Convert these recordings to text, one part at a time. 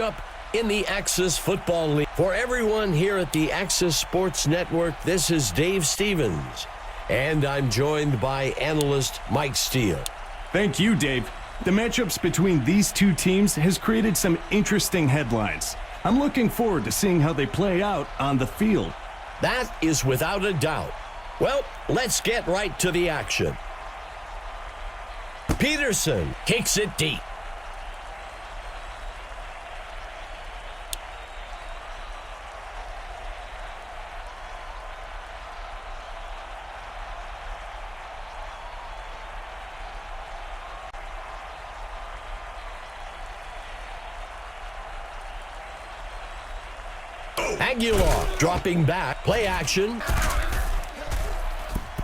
Up in the Axis Football League. For everyone here at the Axis Sports Network, this is Dave Stevens, and I'm joined by analyst Mike Steele. Thank you, Dave. The matchups between these two teams has created some interesting headlines. I'm looking forward to seeing how they play out on the field. That is without a doubt. Well, let's get right to the action. Peterson kicks it deep. Aguilar dropping back. Play action.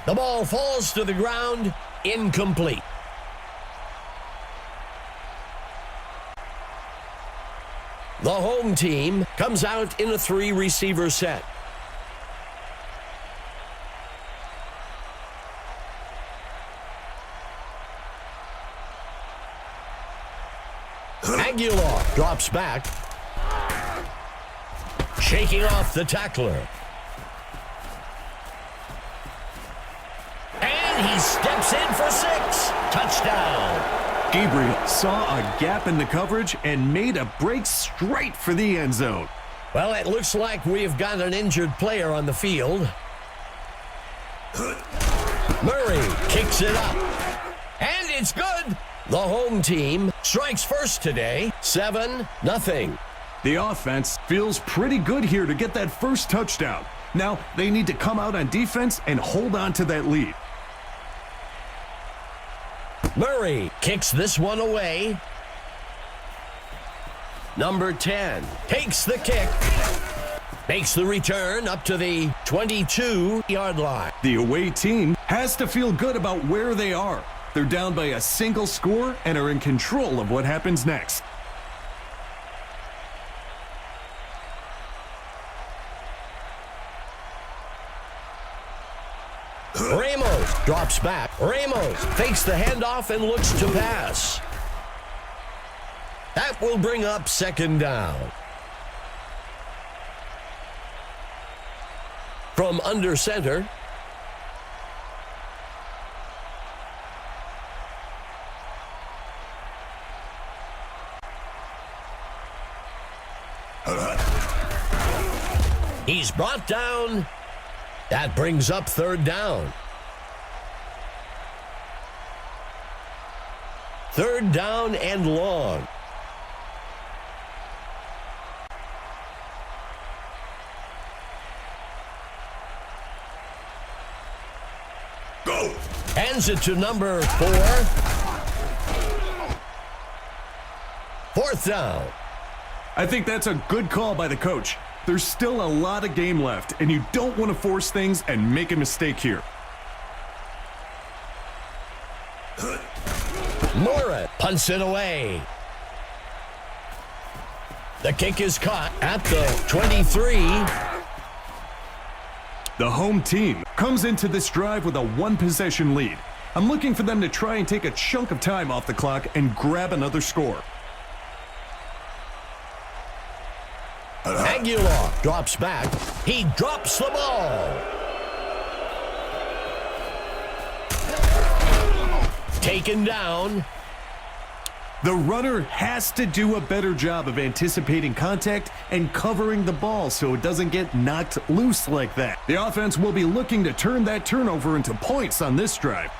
The ball falls to the ground. Incomplete. The home team comes out in a three-receiver set. Aguilar drops back. Shaking off the tackler. And he steps in for 6. Touchdown. Gabriel saw a gap in the coverage and made a break straight for the end zone. Well, it looks like we've got an injured player on the field. Murray kicks it up. And it's good. The home team strikes first today, 7-0. The offense feels pretty good here to get that first touchdown. Now, they need to come out on defense and hold on to that lead. Murray kicks this one away. Number 10 takes the kick. Makes the return up to the 22-yard line. The away team has to feel good about where they are. They're down by a single score and are in control of what happens next. Ramos drops back. Ramos fakes the handoff and looks to pass. That will bring up second down. From under center. He's brought down. That brings up third down. Third down and long. Go. Hands it to number 4. Fourth down. I think that's a good call by the coach. There's still a lot of game left, and you don't want to force things and make a mistake here. Mora punts it away. The kick is caught at the 23. The home team comes into this drive with a one-possession lead. I'm looking for them to try and take a chunk of time off the clock and grab another score. Aguilar drops back. He drops the ball. Taken down. The runner has to do a better job of anticipating contact and covering the ball so it doesn't get knocked loose like that. The offense will be looking to turn that turnover into points on this drive.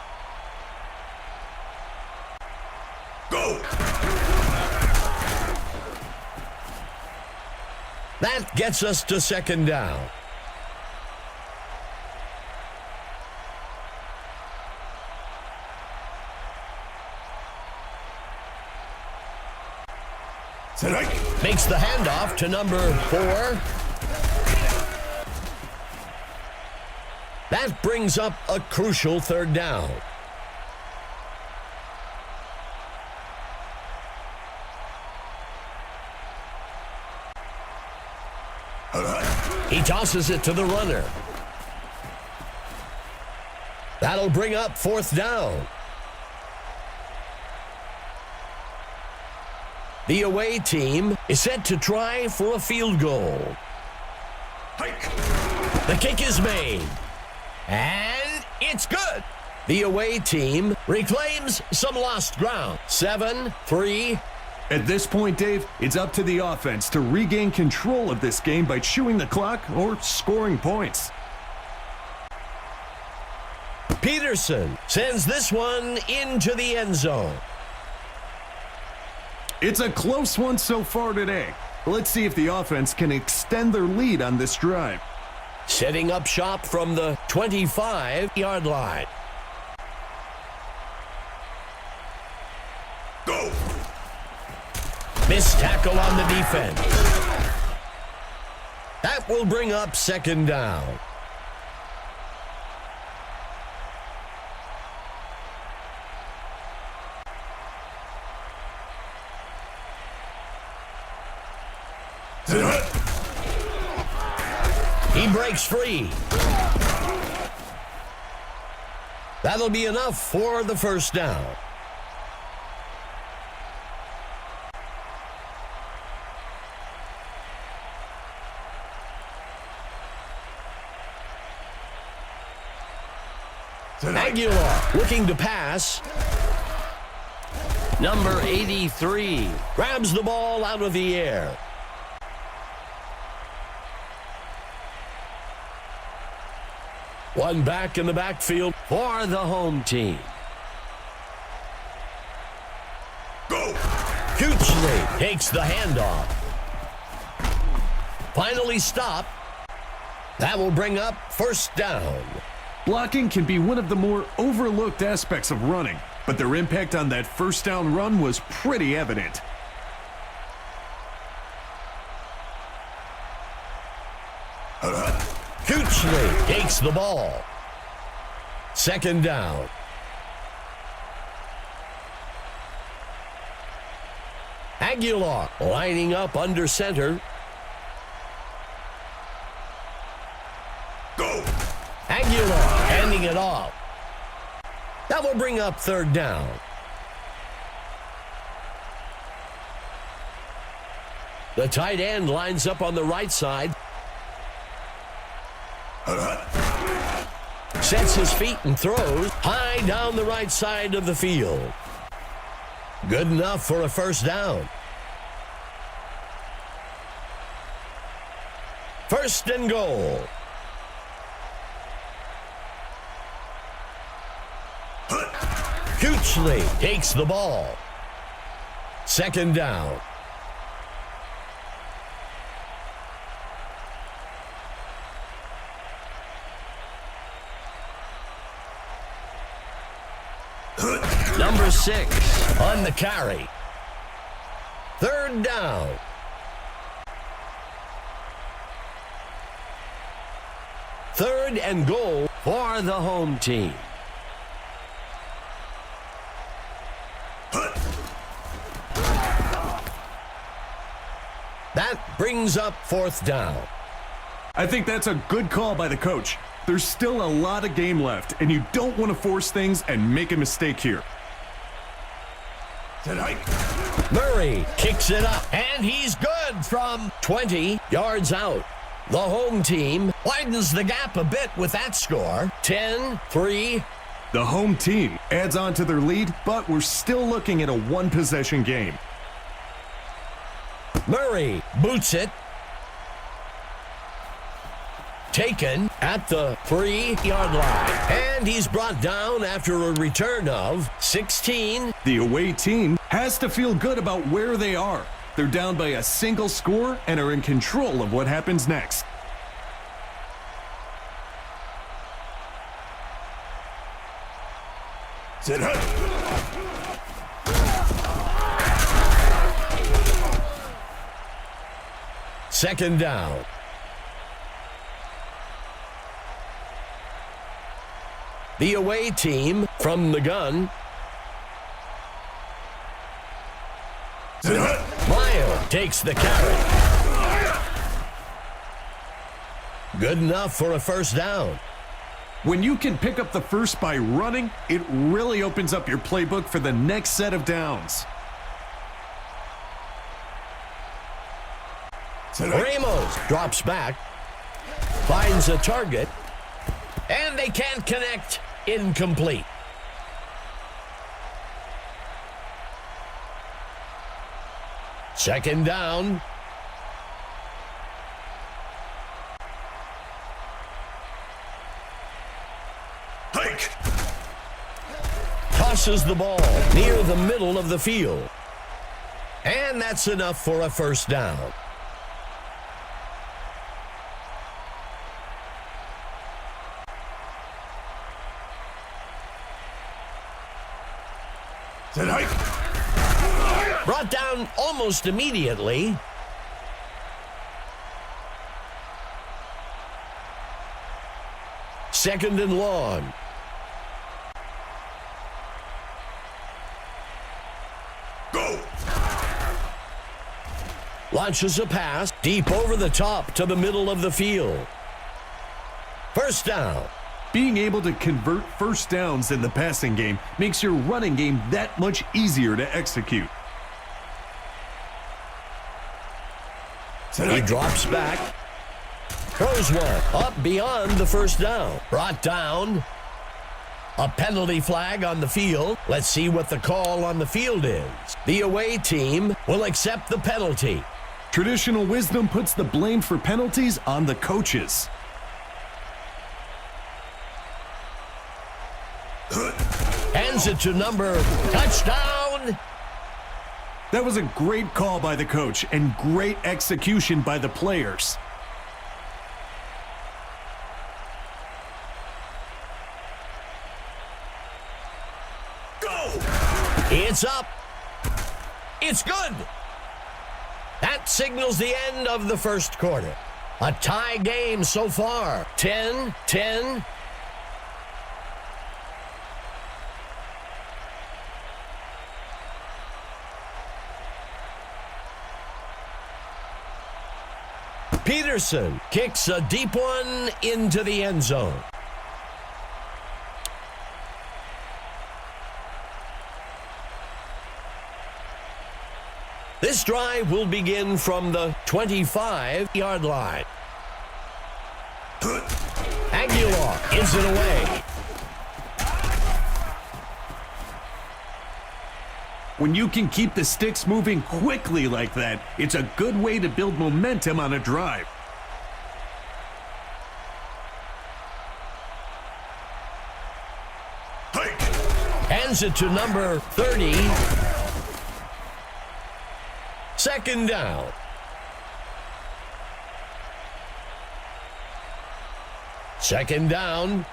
Go! That gets us to second down. Makes the handoff to number 4. That brings up a crucial third down. He tosses it to the runner. That'll bring up fourth down. The away team is set to try for a field goal. The kick is made. And it's good. The away team reclaims some lost ground. 7-3. At this point, Dave, it's up to the offense to regain control of this game by chewing the clock or scoring points. Peterson sends this one into the end zone. It's a close one so far today. Let's see if the offense can extend their lead on this drive. Setting up shop from the 25-yard line. Go! Missed tackle on the defense. That will bring up second down. He breaks free. That'll be enough for the first down. Aguilar looking to pass. Number 83 grabs the ball out of the air. One back in the backfield for the home team. Go! Hughley takes the handoff. Finally stopped. That will bring up first down. Blocking can be one of the more overlooked aspects of running, but their impact on that first down run was pretty evident. Hughley takes the ball. Second down. Aguilar lining up under center. Go! Aguilar handing it off. That will bring up third down. The tight end lines up on the right side. Sets his feet and throws high down the right side of the field. Good enough for a first down. First and goal. Hughley takes the ball. Second down. Number 6 on the carry. Third down. Third and goal for the home team. That brings up fourth down. I think that's a good call by the coach. There's still a lot of game left, and you don't want to force things and make a mistake here. Murray kicks it up, and he's good from 20 yards out. The home team widens the gap a bit with that score, 10-3. The home team adds on to their lead, but we're still looking at a one-possession game. Murray boots it. Taken at the 3-yard line. And he's brought down after a return of 16. The away team has to feel good about where they are. They're down by a single score and are in control of what happens next. Second down. The away team from the gun. Meyer takes the carry. Good enough for a first down. When you can pick up the first by running, it really opens up your playbook for the next set of downs. Ramos drops back, finds a target, and they can't connect. Incomplete. Second down. Hike. Tosses the ball near the middle of the field. And that's enough for a first down. Brought down almost immediately. Second and long. Go. Launches a pass deep over the top to the middle of the field. First down. Being able to convert first downs in the passing game makes your running game that much easier to execute. He drops back. Throws one up beyond the first down. Brought down. A penalty flag on the field. Let's see what the call on the field is. The away team will accept the penalty. Traditional wisdom puts the blame for penalties on the coaches. Hands it to number. Touchdown. That was a great call by the coach and great execution by the players. Go! It's up. It's good. That signals the end of the first quarter. A tie game so far. 10-10. Peterson kicks a deep one into the end zone. This drive will begin from the 25-yard line. Aguilar gives it away. When you can keep the sticks moving quickly like that, it's a good way to build momentum on a drive. Hands it to number 30. Second down. Second down.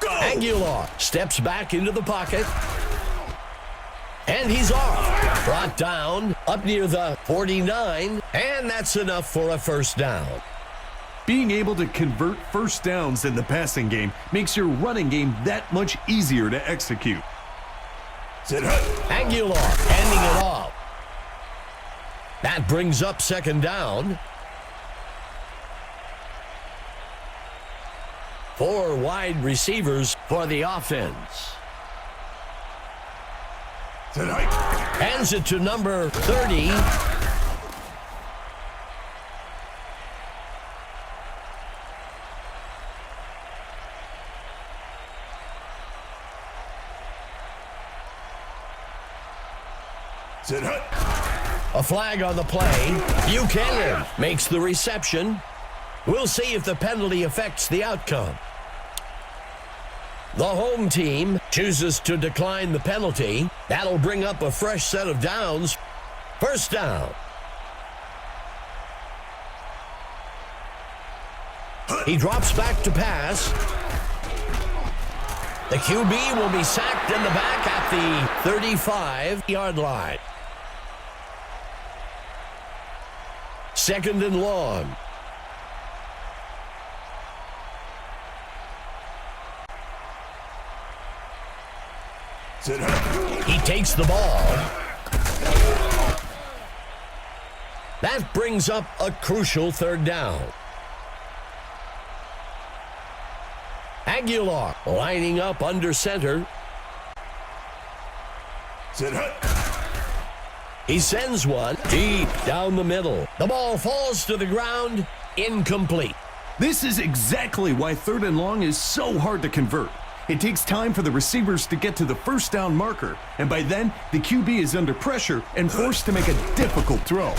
Aguilar steps back into the pocket. And he's off. Brought down up near the 49. And that's enough for a first down. Being able to convert first downs in the passing game makes your running game that much easier to execute. Aguilar handing it off. That brings up second down. 4 wide receivers for the offense. Hands it to number 30. A flag on the play. Buchanan makes the reception. We'll see if the penalty affects the outcome. The home team chooses to decline the penalty. That'll bring up a fresh set of downs. First down. He drops back to pass. The QB will be sacked in the back at the 35-yard line. Second and long. He takes the ball. That brings up a crucial third down. Aguilar lining up under center. He sends one deep down the middle. The ball falls to the ground, incomplete. This is exactly why 3rd and long is so hard to convert. It takes time for the receivers to get to the first down marker, and by then, the QB is under pressure and forced to make a difficult throw.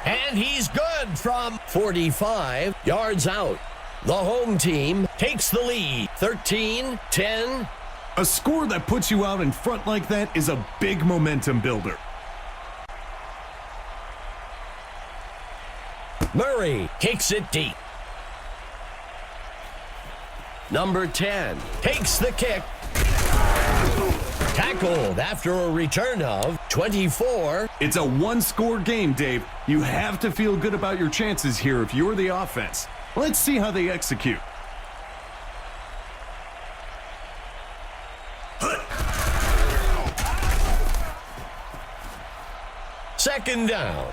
And he's good from 45 yards out. The home team takes the lead, 13-10. A score that puts you out in front like that is a big momentum builder. Murray kicks it deep. Number 10 takes the kick. Tackled after a return of 24. It's a one-score game, Dave. You have to feel good about your chances here if you're the offense. Let's see how they execute. Second down.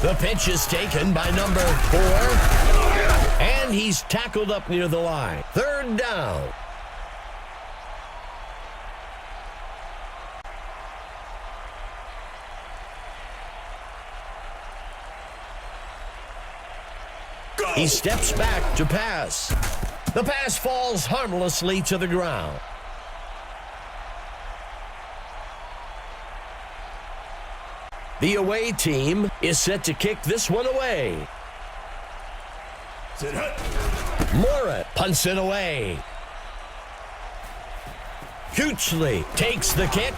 The pitch is taken by number 4, and he's tackled up near the line. Third down. He steps back to pass. The pass falls harmlessly to the ground. The away team is set to kick this one away. Morat punts it away. Hughley takes the kick,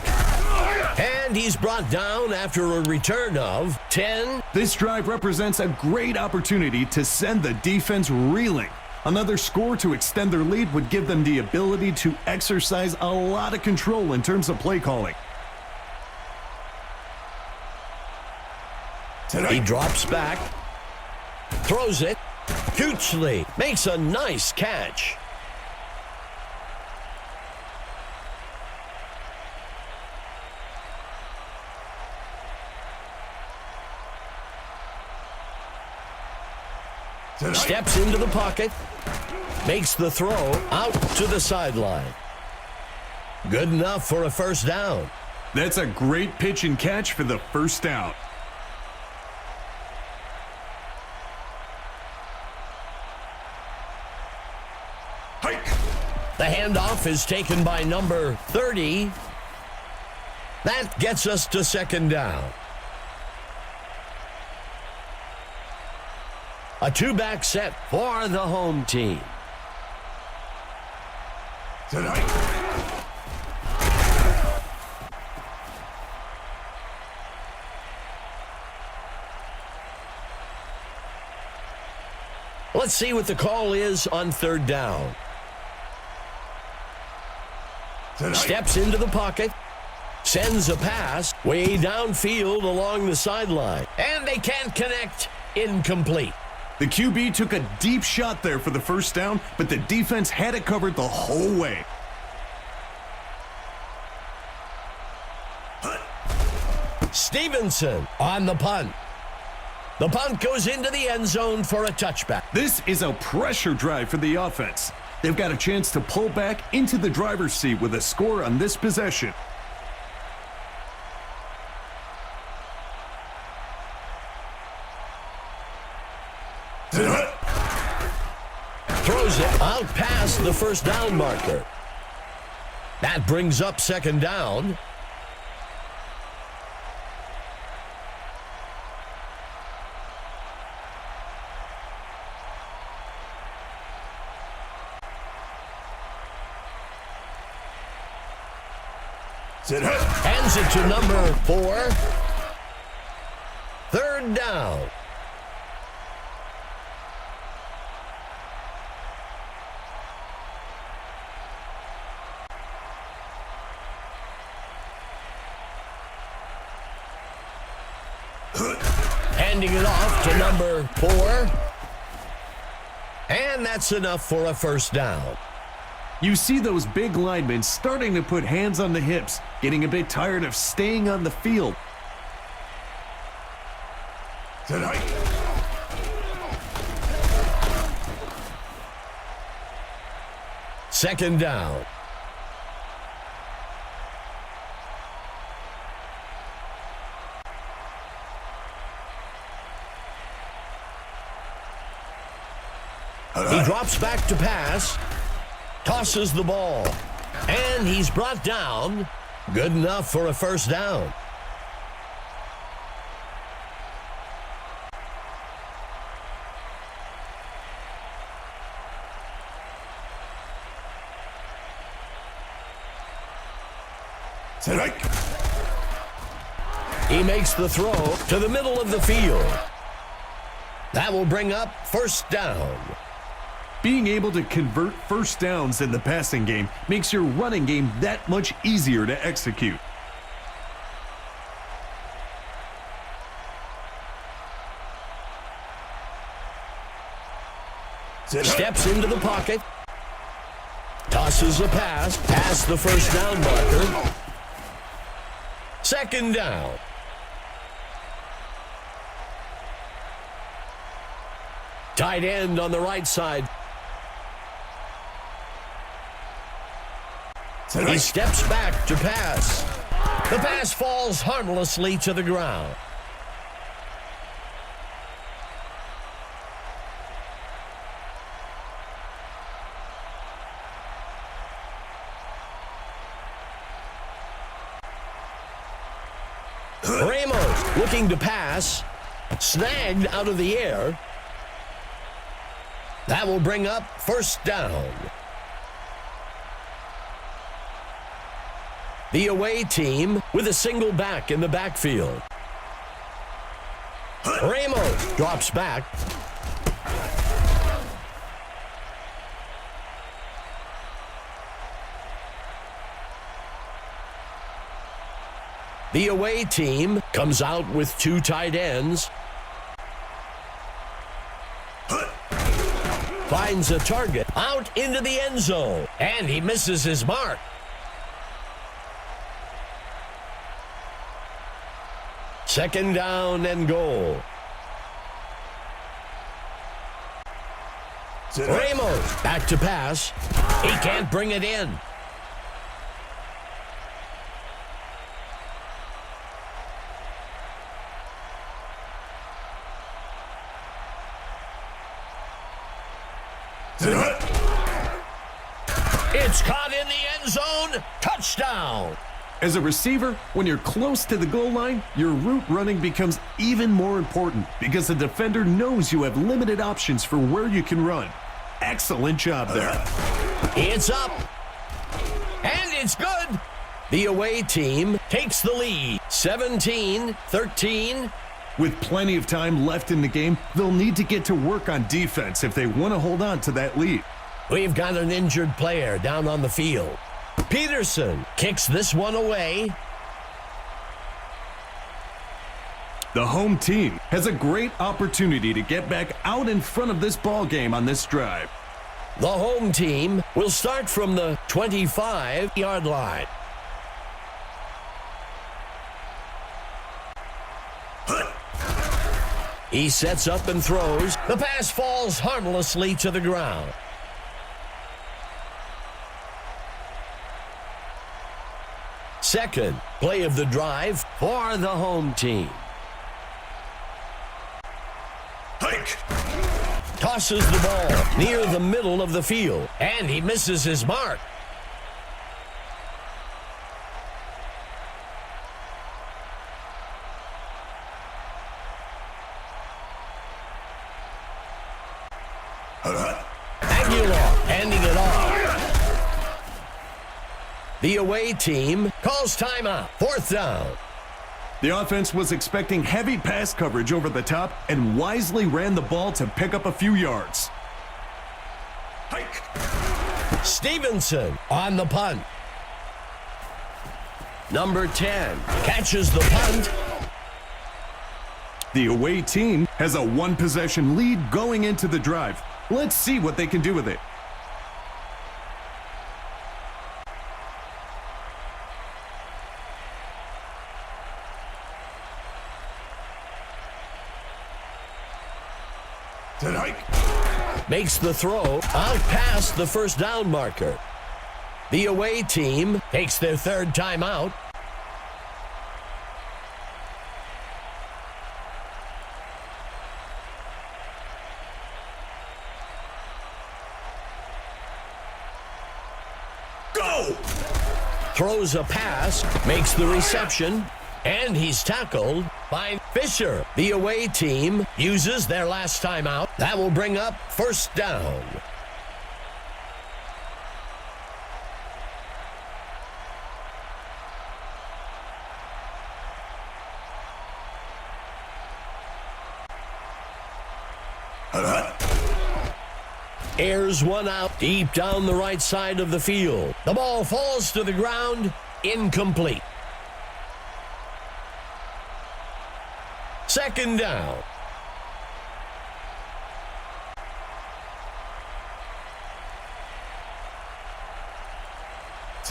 and he's brought down after a return of 10. This drive represents a great opportunity to send the defense reeling. Another score to extend their lead would give them the ability to exercise a lot of control in terms of play calling. He drops back, throws it. Hughley makes a nice catch. Steps into the pocket, makes the throw out to the sideline. Good enough for a first down. That's a great pitch and catch for the first down. The handoff is taken by number 30. That gets us to second down. A two-back set for the home team. Let's see what the call is on third down. Steps into the pocket, sends a pass way downfield along the sideline, and they can't connect. Incomplete. The QB took a deep shot there for the first down, but the defense had it covered the whole way. Stevenson on the punt. The punt goes into the end zone for a touchback. This is a pressure drive for the offense. They've got a chance to pull back into the driver's seat with a score on this possession. Throws it out past the first down marker. That brings up second down. Hands it to number 4. Third down. Handing it off to number 4. And that's enough for a first down. You see those big linemen starting to put hands on the hips, getting a bit tired of staying on the field. Second down. He drops back to pass, tosses the ball, and he's brought down. Good enough for a first down. He makes the throw to the middle of the field. That will bring up first down. Being able to convert first downs in the passing game makes your running game that much easier to execute. Steps into the pocket. Tosses a pass past the first down marker. Second down. Tight end on the right side. He steps back to pass. The pass falls harmlessly to the ground. Ramos looking to pass. Snagged out of the air. That will bring up first down. The away team with a single back in the backfield. Ramos drops back. The away team comes out with two tight ends. Finds a target out into the end zone, and he misses his mark. Second down and goal. Ramos back to pass. He can't bring it in. It's caught in the end zone. Touchdown. As a receiver, when you're close to the goal line, your route running becomes even more important because the defender knows you have limited options for where you can run. Excellent job there. It's up. And it's good. The away team takes the lead. 17-13. With plenty of time left in the game, they'll need to get to work on defense if they want to hold on to that lead. We've got an injured player down on the field. Peterson kicks this one away. The home team has a great opportunity to get back out in front of this ball game on this drive. The home team will start from the 25-yard line. He sets up and throws. The pass falls harmlessly to the ground. Second play of the drive for the home team. Hike. Tosses the ball near the middle of the field, and he misses his mark. Handing it off. The away team calls timeout. Fourth down. The offense was expecting heavy pass coverage over the top and wisely ran the ball to pick up a few yards. Hike. Stevenson on the punt. Number 10 catches the punt. The away team has a one-possession lead going into the drive. Let's see what they can do with it. Tonight. Makes the throw out past the first down marker. The away team takes their third timeout. Go! Throws a pass, makes the reception, and he's tackled by Fisher. The away team uses their last timeout. That will bring up first down. Airs one out deep down the right side of the field. The ball falls to the ground, incomplete. Second down.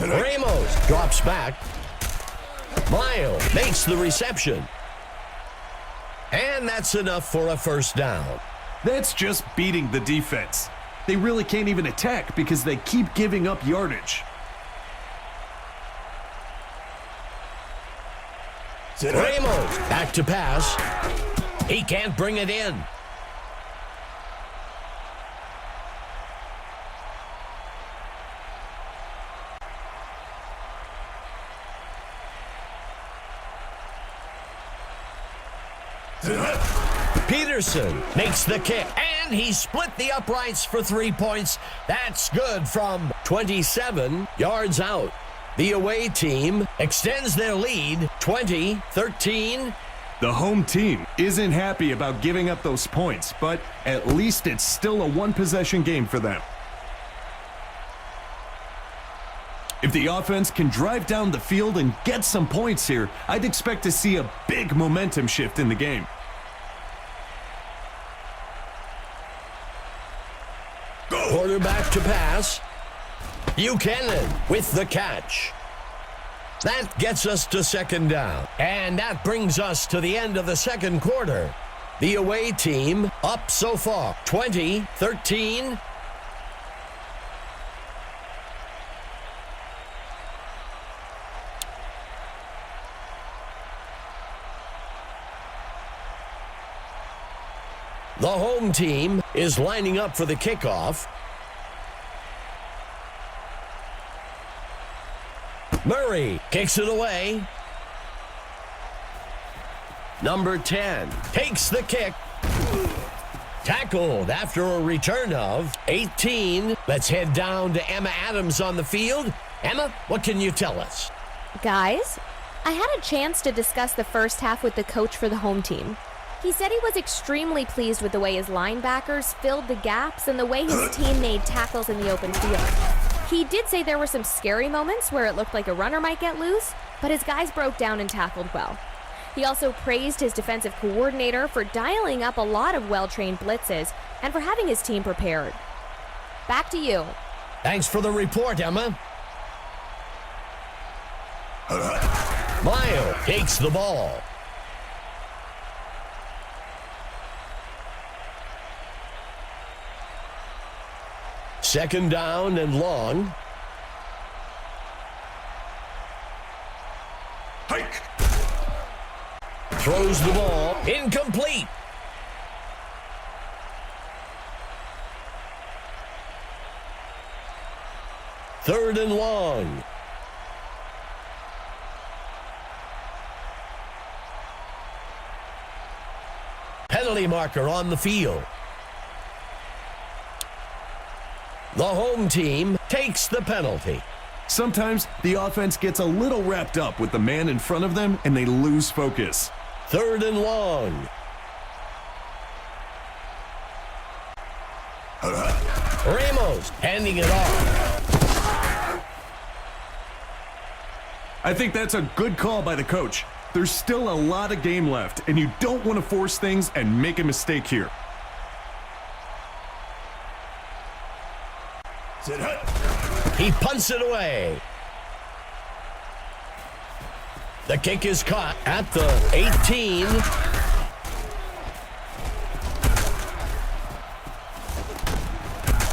Ramos drops back. Miles makes the reception. And that's enough for a first down. That's just beating the defense. They really can't even attack because they keep giving up yardage. Ramos back to pass. He can't bring it in. Peterson makes the kick, and he split the uprights for 3 points. That's good from 27 yards out. The away team extends their lead, 20-13. The home team isn't happy about giving up those points, but at least it's still a one-possession game for them. If the offense can drive down the field and get some points here, I'd expect to see a big momentum shift in the game. Quarterback to pass. Buchanan with the catch. That gets us to second down. And that brings us to the end of the second quarter. The away team up so far, 20-13. The home team is lining up for the kickoff. Murray kicks it away. Number 10 takes the kick. Tackled after a return of 18. Let's head down to Emma Adams on the field. Emma, what can you tell us? Guys, I had a chance to discuss the first half with the coach for the home team. He said he was extremely pleased with the way his linebackers filled the gaps and the way his team made tackles in the open field. He did say there were some scary moments where it looked like a runner might get loose, but his guys broke down and tackled well. He also praised his defensive coordinator for dialing up a lot of well-trained blitzes and for having his team prepared. Back to you. Thanks for the report, Emma. Miles takes the ball. Second down and long. Hike. Throws the ball. Incomplete. Third and long. Penalty marker on the field. The home team takes the penalty. Sometimes the offense gets a little wrapped up with the man in front of them and they lose focus. Third and long. Ramos handing it off. I think that's a good call by the coach. There's still a lot of game left, and you don't want to force things and make a mistake here. He punts it away. The kick is caught at the 18.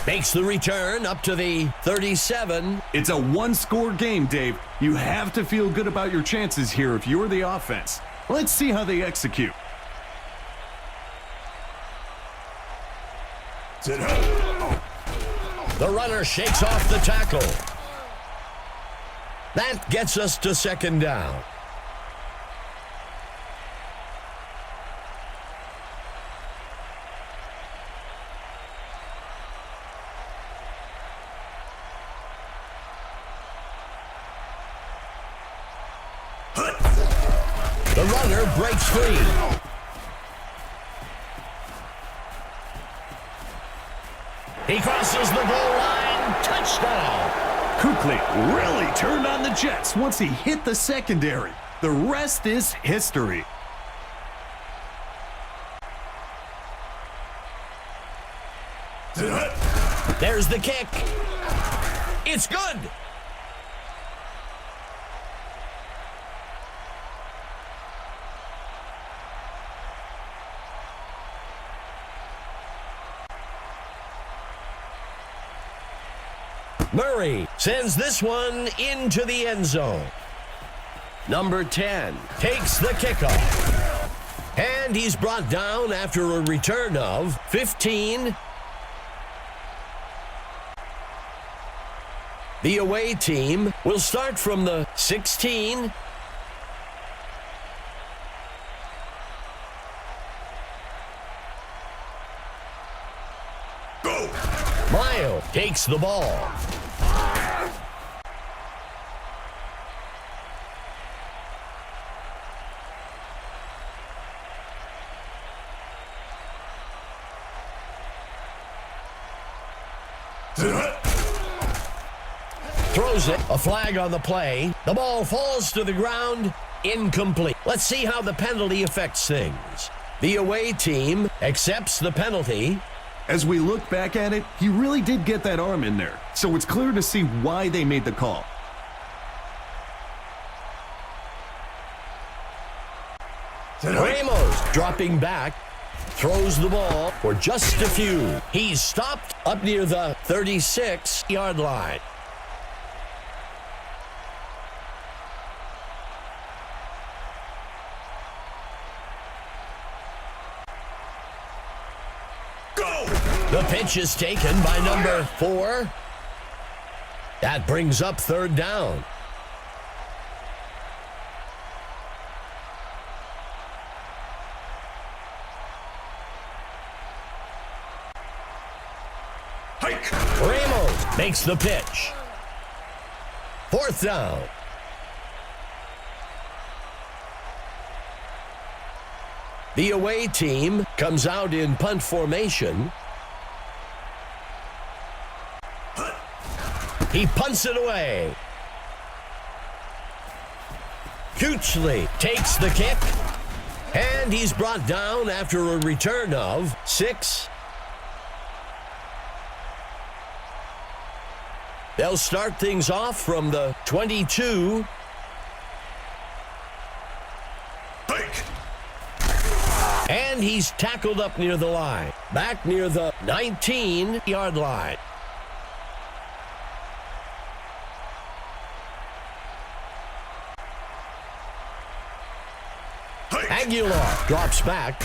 makes the return up to the 37. It's a one-score game, Dave. You have to feel good about your chances here if you're the offense. Let's see how they execute. The runner shakes off the tackle. That gets us to second down. The runner breaks free. He crosses the goal line. Touchdown. Kuechly really turned on the Jets once he hit the secondary. The rest is history. There's the kick. It's good. Murray sends this one into the end zone. Number 10 takes the kickoff. And he's brought down after a return of 15. The away team will start from the 16. Go! Mayo takes the ball. Throws it. A flag on the play. The ball falls to the ground. Incomplete. Let's see how the penalty affects things. The away team accepts the penalty. As we look back at it, he really did get that arm in there, so it's clear to see why they made the call. Ramos dropping back, throws the ball for just a few. He's stopped up near the 36-yard line. The pitch is taken by number 4. That brings up third down. Ramos makes the pitch. Fourth down. The away team comes out in punt formation. He punts it away. Kuechly takes the kick. And he's brought down after a return of 6. They'll start things off from the 22. And he's tackled up near the line. Back near the 19-yard line. Aguilar drops back.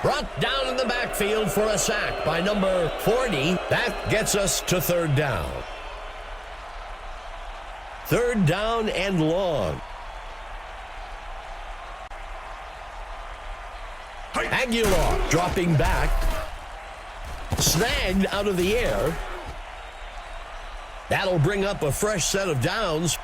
Brought down in the backfield for a sack by number 40. That gets us to third down. Third down and long. Aguilar dropping back. Snagged out of the air. That'll bring up a fresh set of downs.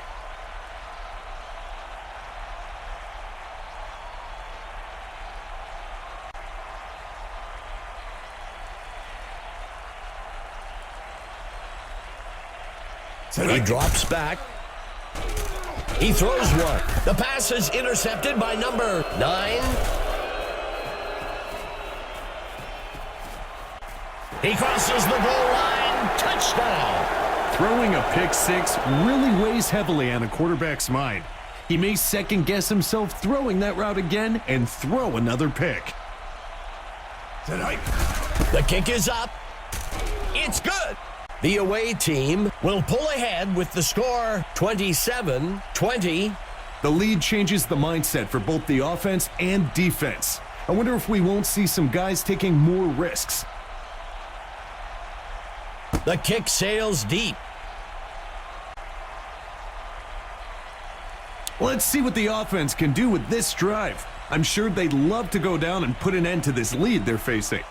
He drops back. He throws one. The pass is intercepted by number 9. He crosses the goal line. Touchdown. Throwing a pick six really weighs heavily on a quarterback's mind. He may second-guess himself throwing that route again and throw another pick. The kick is up. It's good. The away team will pull ahead with the score 27-20. The lead changes the mindset for both the offense and defense. I wonder if we won't see some guys taking more risks. The kick sails deep. Let's see what the offense can do with this drive. I'm sure they'd love to go down and put an end to this lead they're facing.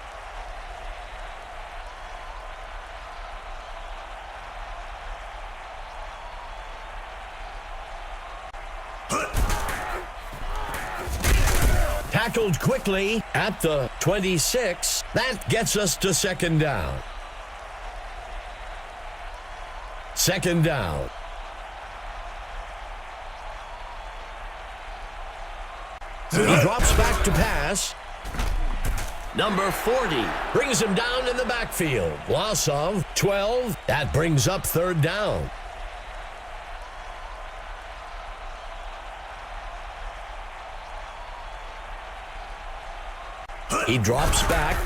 Tackled quickly at the 26. That gets us to second down. Second down. He drops back to pass. Number 40 brings him down in the backfield. Loss of 12. That brings up third down. He drops back,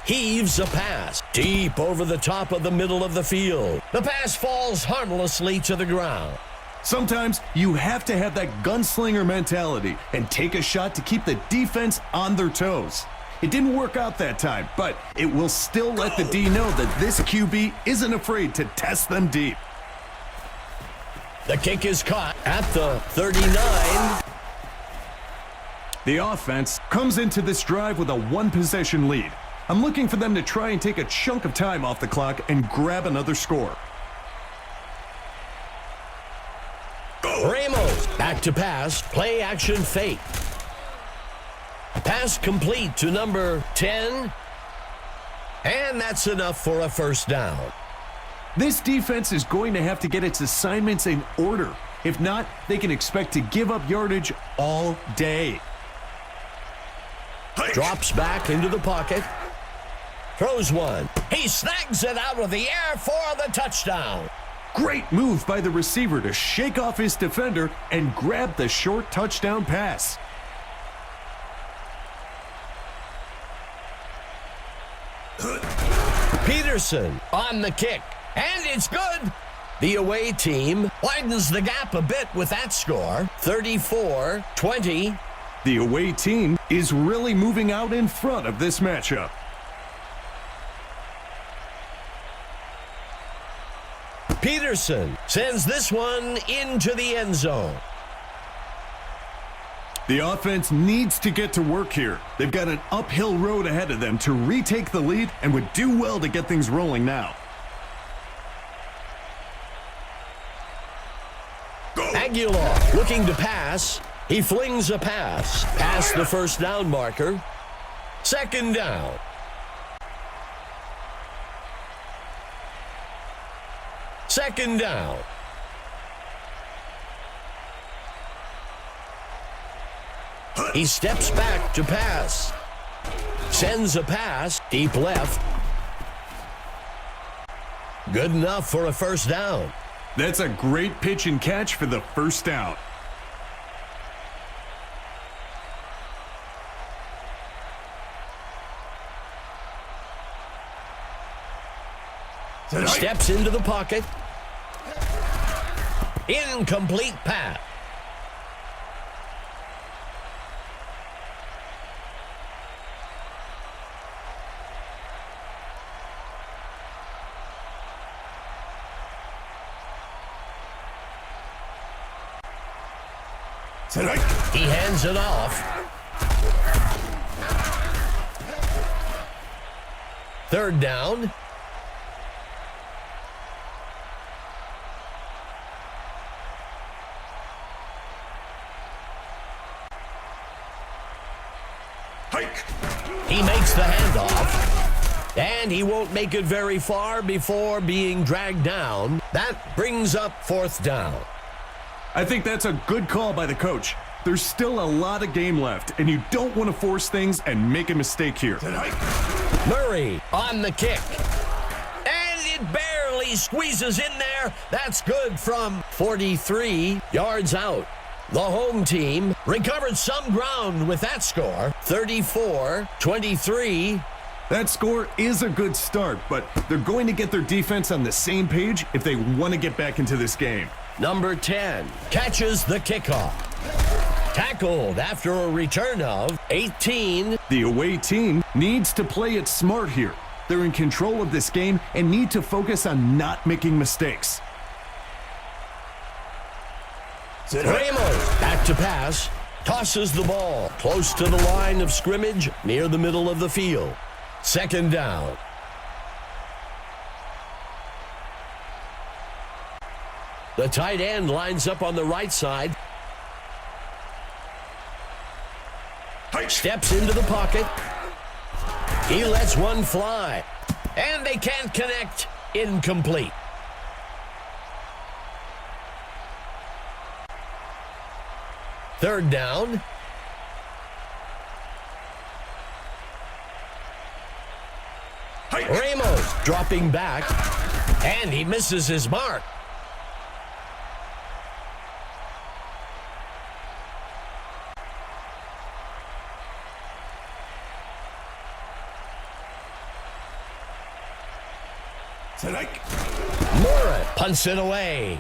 heaves a pass deep over the top of the middle of the field. The pass falls harmlessly to the ground. Sometimes you have to have that gunslinger mentality and take a shot to keep the defense on their toes. It didn't work out that time, but it will still let the D know that this QB isn't afraid to test them deep. The kick is caught at the 39. The offense comes into this drive with a one-possession lead. I'm looking for them to try and take a chunk of time off the clock and grab another score. Ramos back to pass, play action fake. Pass complete to number 10. And that's enough for a first down. This defense is going to have to get its assignments in order. If not, they can expect to give up yardage all day. Drops back into the pocket. Throws one. He snags it out of the air for the touchdown. Great move by the receiver to shake off his defender and grab the short touchdown pass. Peterson on the kick. And it's good. The away team widens the gap a bit with that score. 34-20. The away team is really moving out in front of this matchup. Peterson sends this one into the end zone. The offense needs to get to work here. They've got an uphill road ahead of them to retake the lead and would do well to get things rolling now. Aguilar looking to pass. He flings a pass past the first down marker. Second down. Second down. He steps back to pass. Sends a pass deep left. Good enough for a first down. That's a great pitch and catch for the first down. Steps into the pocket. Incomplete pass. He hands it off. Third down. He makes the handoff, and he won't make it very far before being dragged down. That brings up fourth down. I think that's a good call by the coach. There's still a lot of game left, and you don't want to force things and make a mistake here. Murray on the kick, and it barely squeezes in there. That's good from 43 yards out. The home team recovered some ground with that score, 34-23. That score is a good start, but they're going to get their defense on the same page if they want to get back into this game. Number 10 catches the kickoff. Tackled after a return of 18. The away team needs to play it smart here. They're in control of this game and need to focus on not making mistakes. Ramos back to pass. Tosses the ball close to the line of scrimmage near the middle of the field. Second down. The tight end lines up on the right side. Steps into the pocket. He lets one fly. And they can't connect. Incomplete. Third down. Ramos dropping back. And he misses his mark. Mora punts it away.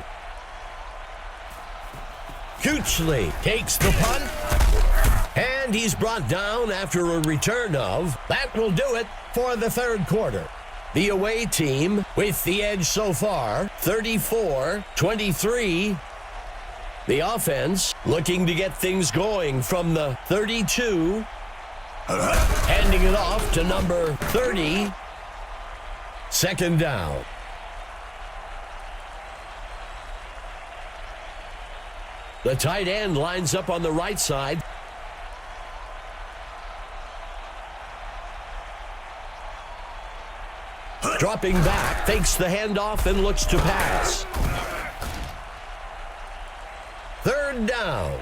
Hughley takes the punt. And he's brought down after a return of. That will do it for the third quarter. The away team with the edge so far, 34-23. The offense looking to get things going from the 32. Handing it off to number 30. Second down. The tight end lines up on the right side. Dropping back, fakes the handoff and looks to pass. Third down.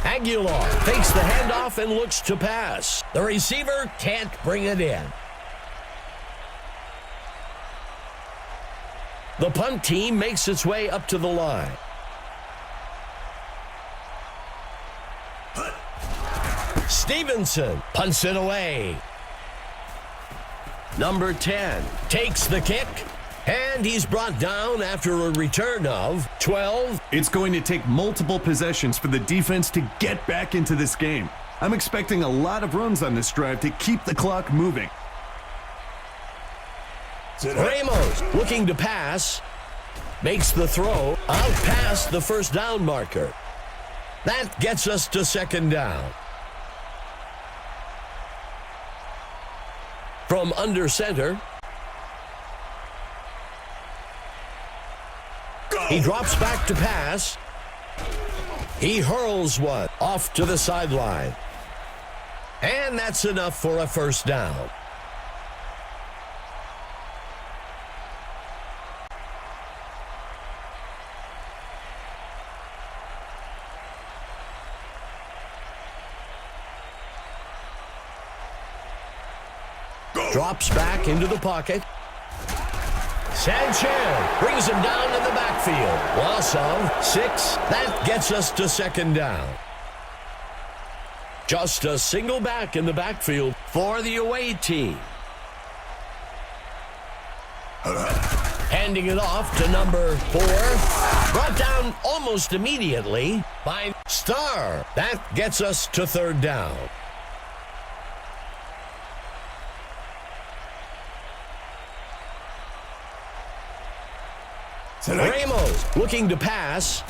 Aguilar fakes the handoff and looks to pass. The receiver can't bring it in. The punt team makes its way up to the line. Stevenson punts it away. Number 10 takes the kick. And he's brought down after a return of 12. It's going to take multiple possessions for the defense to get back into this game. I'm expecting a lot of runs on this drive to keep the clock moving. Ramos looking to pass. Makes the throw out past the first down marker. That gets us to second down. From under center. He drops back to pass. He hurls one off to the sideline. And that's enough for a first down. Drops back into the pocket. Sanchez brings him down in the backfield. Loss of 6. That gets us to second down. Just a single back in the backfield for the away team. Handing it off to number 4. Brought down almost immediately by Starr. That gets us to third down. Ramos looking to pass.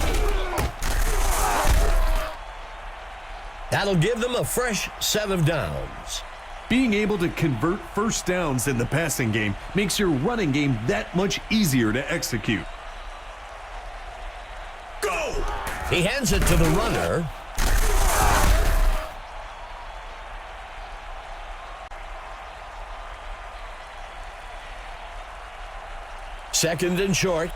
That'll give them a fresh set of downs. Being able to convert first downs in the passing game makes your running game that much easier to execute. Go! He hands it to the runner. Second and short.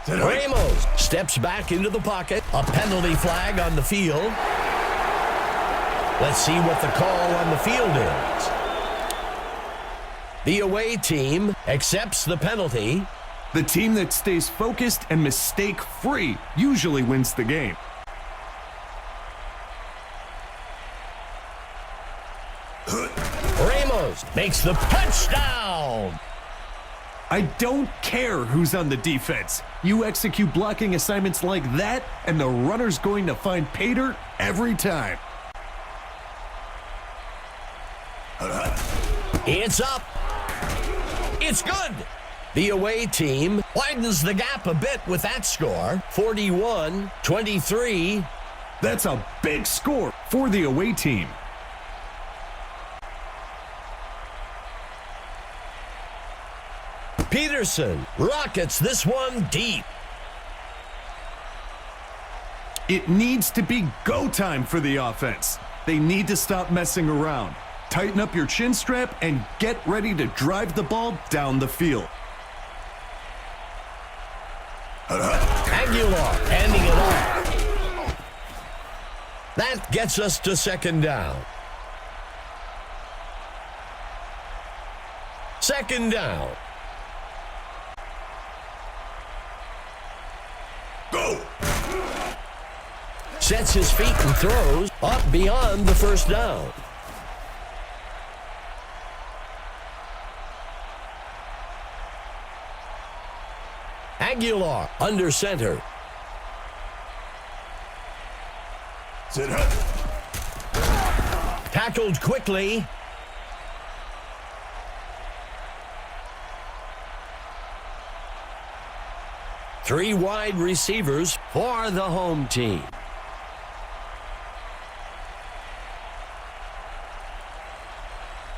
Ramos steps back into the pocket. A penalty flag on the field. Let's see what the call on the field is. The away team accepts the penalty. The team that stays focused and mistake-free usually wins the game. Ramos makes the touchdown. I don't care who's on the defense. You execute blocking assignments like that, and the runner's going to find pay dirt every time. It's up. It's good. The away team widens the gap a bit with that score, 41-23. That's a big score for the away team. Peterson rockets this one deep. It needs to be go time for the offense. They need to stop messing around. Tighten up your chin strap and get ready to drive the ball down the field. Aguilar handing it off. That gets us to second down. Second down. Go! Sets his feet and throws up beyond the first down. Aguilar under center. Tackled quickly. Three wide receivers for the home team.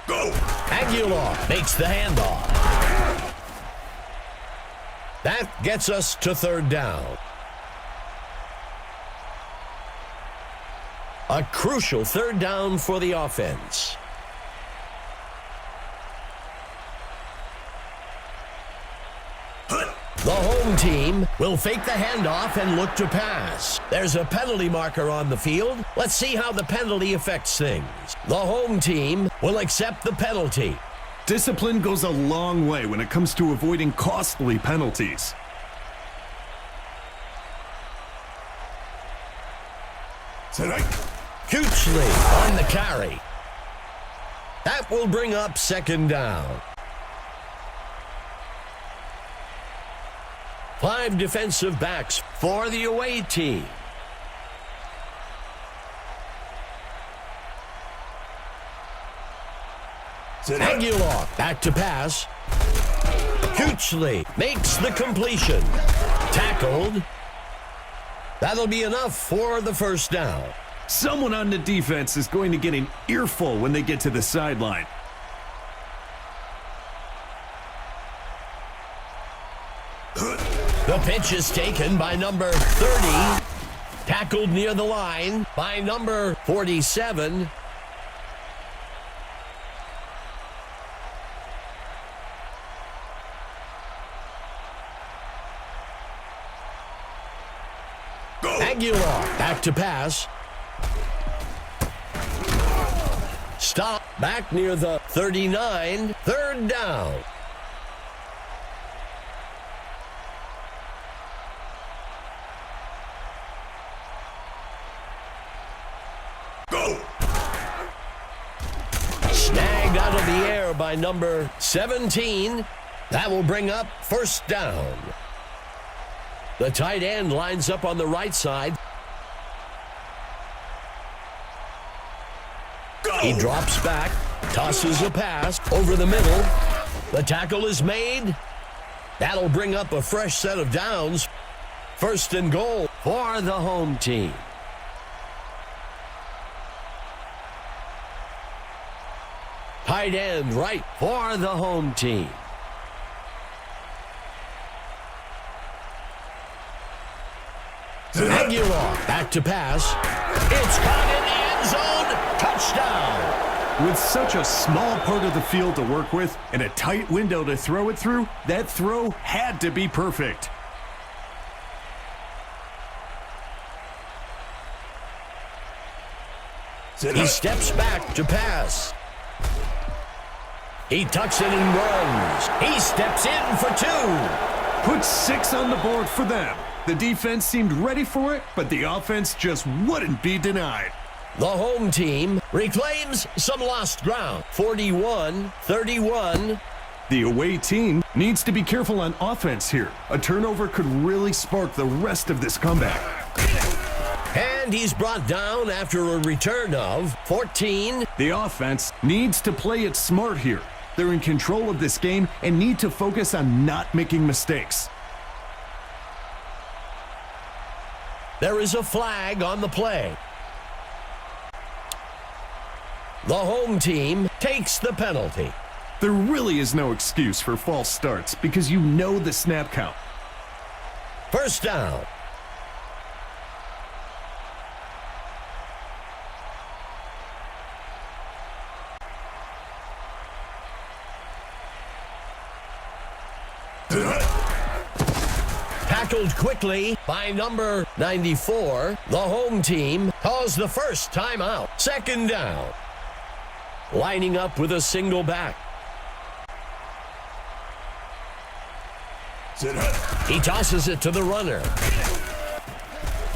Go! Aguilar makes the handoff. That gets us to third down. A crucial third down for the offense. The home team will fake the handoff and look to pass. There's a penalty marker on the field. Let's see how the penalty affects things. The home team will accept the penalty. Discipline goes a long way when it comes to avoiding costly penalties. Hugely on the carry. That will bring up second down. 5 defensive backs for the away team. Aguilar back to pass. Hugely makes the completion. Tackled. That'll be enough for the first down. Someone on the defense is going to get an earful when they get to the sideline. The pitch is taken by number 30. Tackled near the line by number 47. Aguilar back to pass. Stop back near the 39. Third down. Go. Snagged out of the air by number 17. That will bring up first down. The tight end lines up on the right side. Go. He drops back, tosses a pass over the middle. The tackle is made. That'll bring up a fresh set of downs. First and goal for the home team. Tight end right for the home team. Aguilar back to pass. It's caught in the end zone. Touchdown. With such a small part of the field to work with and a tight window to throw it through, that throw had to be perfect. He steps back to pass. He tucks it and runs. He steps in for 2. Put 6 on the board for them. The defense seemed ready for it, but the offense just wouldn't be denied. The home team reclaims some lost ground. 41-31. The away team needs to be careful on offense here. A turnover could really spark the rest of this comeback. And he's brought down after a return of 14. The offense needs to play it smart here. They're in control of this game and need to focus on not making mistakes. There is a flag on the play. The home team takes the penalty. There really is no excuse for false starts because you know the snap count. First down. Tackled quickly by number 94. The home team calls the first timeout. Second down. Lining up with a single back. He tosses it to the runner.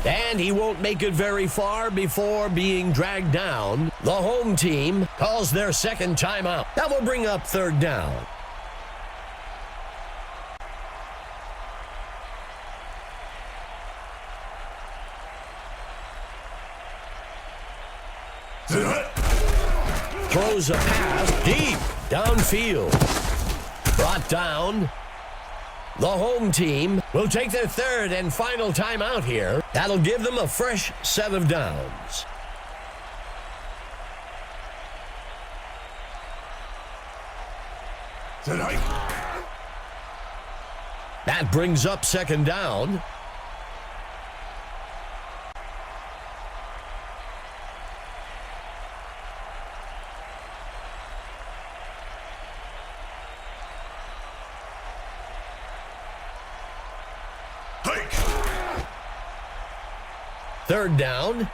And he won't make it very far before being dragged down. The home team calls their second timeout. That will bring up third down. Throws a pass deep downfield. Brought down. The home team will take their third and final timeout here. That'll give them a fresh set of downs. That brings up second down. Third down.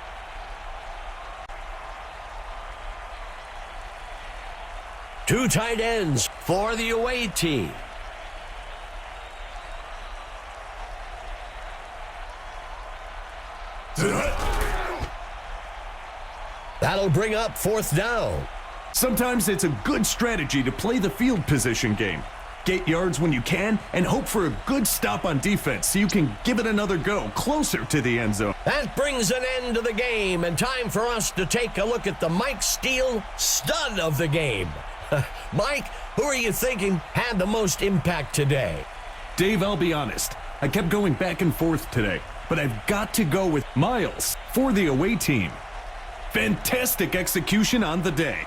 Two tight ends for the away team. That'll bring up fourth down. Sometimes it's a good strategy to play the field position game. Get yards when you can and hope for a good stop on defense so you can give it another go closer to the end zone. That brings an end to the game and time for us to take a look at the Mike Steele stud of the game. Mike, who are you thinking had the most impact today? Dave, I'll be honest. I kept going back and forth today, but I've got to go with Miles for the away team. Fantastic execution on the day.